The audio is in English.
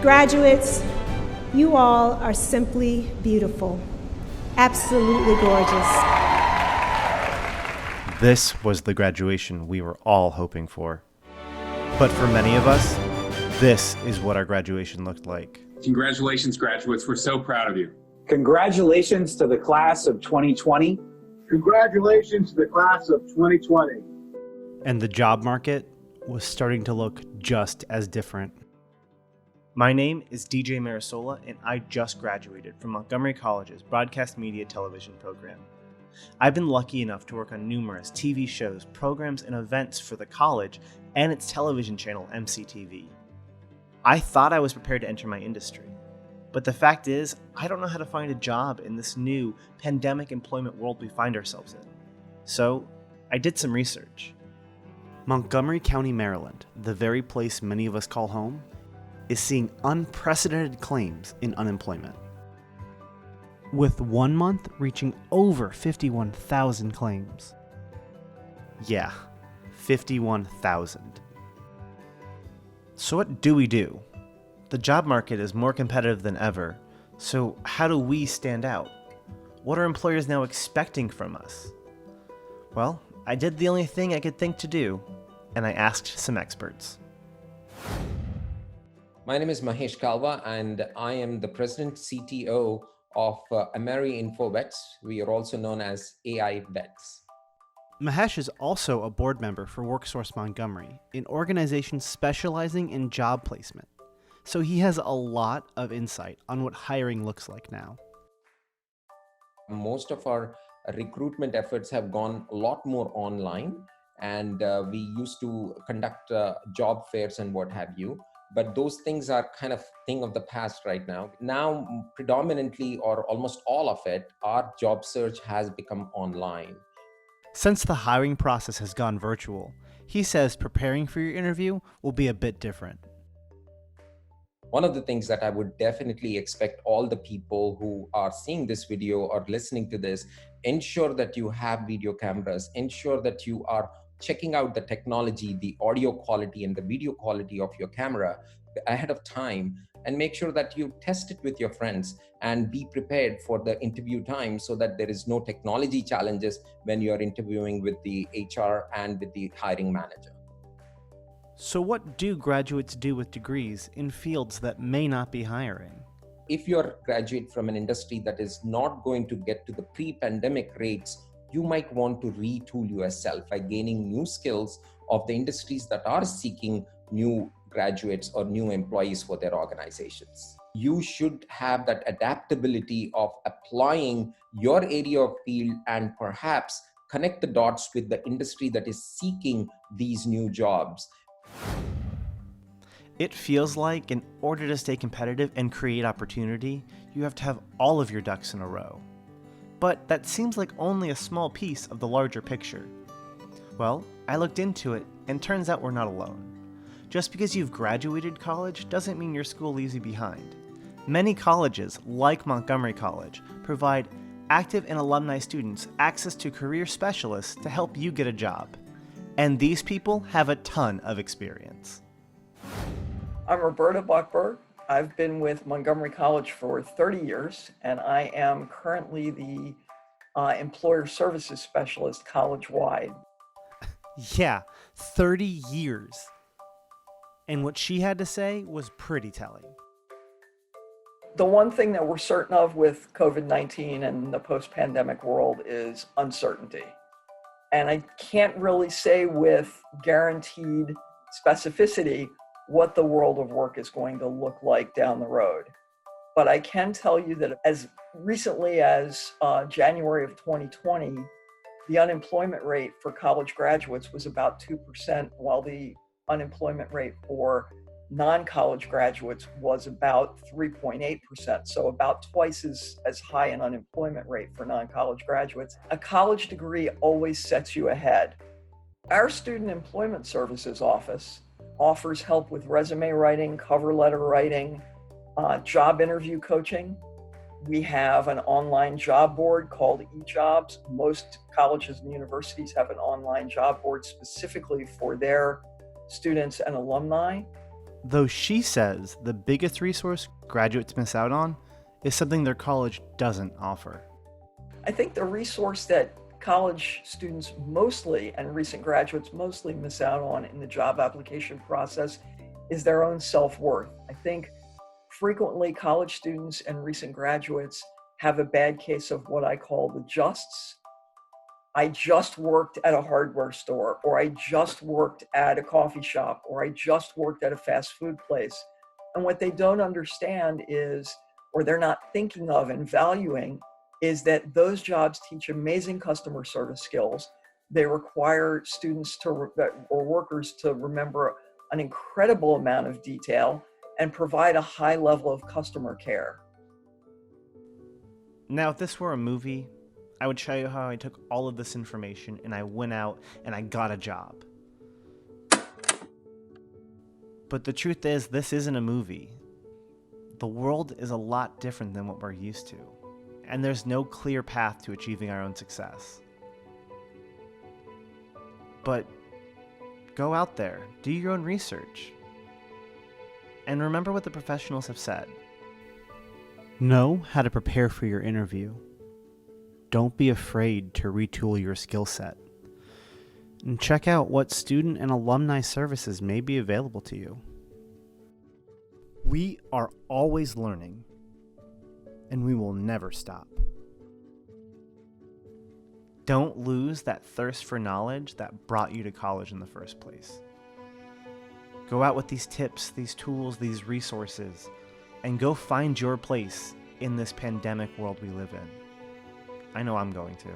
Graduates, you all are simply beautiful, absolutely gorgeous. This was the graduation we were all hoping for. But for many of us, this is what our graduation looked like. Congratulations, graduates. We're so proud of you. Congratulations to the class of 2020. Congratulations to the class of 2020. And the job market was starting to look just as different. My name is DJ Marasola, and I just graduated from Montgomery College's Broadcast Media Television program. I've been lucky enough to work on numerous TV shows, programs, and events for the college and its television channel, MCTV. I thought I was prepared to enter my industry, but the fact is, I don't know how to find a job in this new pandemic employment world we find ourselves in. So, I did some research. Montgomery County, Maryland, the very place many of us call home, is seeing unprecedented claims in unemployment, with 1 month reaching over 51,000 claims. Yeah, 51,000. So what do we do? The job market is more competitive than ever, so how do we stand out? What are employers now expecting from us? Well, I did the only thing I could think to do, and I asked some experts. My name is Mahesh Kalwa, and I am the President CTO of Ameri InfoVets. We are also known as AI Vets. Mahesh is also a board member for WorkSource Montgomery, an organization specializing in job placement. So he has a lot of insight on what hiring looks like now. Most of our recruitment efforts have gone a lot more online, and we used to conduct job fairs and what have you. But those things are kind of thing of the past right now. Now, predominantly or almost all of it, our job search has become online. Since the hiring process has gone virtual, he says preparing for your interview will be a bit different. One of the things that I would definitely expect all the people who are seeing this video or listening to this, ensure that you have video cameras, ensure that you are checking out the technology, the audio quality and the video quality of your camera ahead of time, and make sure that you test it with your friends and be prepared for the interview time so that there is no technology challenges when you are interviewing with the HR and with the hiring manager. So what do graduates do with degrees in fields that may not be hiring? If you're a graduate from an industry that is not going to get to the pre-pandemic rates, you might want to retool yourself by gaining new skills of the industries that are seeking new graduates or new employees for their organizations. You should have that adaptability of applying your area of field and perhaps connect the dots with the industry that is seeking these new jobs. It feels like in order to stay competitive and create opportunity, you have to have all of your ducks in a row. But that seems like only a small piece of the larger picture. Well, I looked into it, and turns out we're not alone. Just because you've graduated college doesn't mean your school leaves you behind. Many colleges, like Montgomery College, provide active and alumni students access to career specialists to help you get a job. And these people have a ton of experience. I'm Roberta Buckberg. I've been with Montgomery College for 30 years, and I am currently the Employer Services Specialist college-wide. Yeah, 30 years. And what she had to say was pretty telling. The one thing that we're certain of with COVID-19 and the post-pandemic world is uncertainty. And I can't really say with guaranteed specificity what the world of work is going to look like down the road. But I can tell you that as recently as January of 2020, the unemployment rate for college graduates was about 2%, while the unemployment rate for non-college graduates was about 3.8%. So about twice as high an unemployment rate for non-college graduates. A college degree always sets you ahead. Our Student Employment Services office offers help with resume writing, cover letter writing, job interview coaching. We have an online job board called eJobs. Most colleges and universities have an online job board specifically for their students and alumni. Though she says the biggest resource graduates miss out on is something their college doesn't offer. I think the resource that college students mostly and recent graduates mostly miss out on in the job application process is their own self-worth. I think frequently college students and recent graduates have a bad case of what I call the justs. I just worked at a hardware store, or I just worked at a coffee shop, or I just worked at a fast food place. And what they don't understand is, or they're not thinking of and valuing, is that those jobs teach amazing customer service skills. They require students or workers to remember an incredible amount of detail and provide a high level of customer care. Now, if this were a movie, I would show you how I took all of this information and I went out and I got a job. But the truth is, this isn't a movie. The world is a lot different than what we're used to, and there's no clear path to achieving our own success. But go out there, do your own research, and remember what the professionals have said. Know how to prepare for your interview. Don't be afraid to retool your skill set. And check out what student and alumni services may be available to you. We are always learning, and we will never stop. Don't lose that thirst for knowledge that brought you to college in the first place. Go out with these tips, these tools, these resources, and go find your place in this pandemic world we live in. I know I'm going to.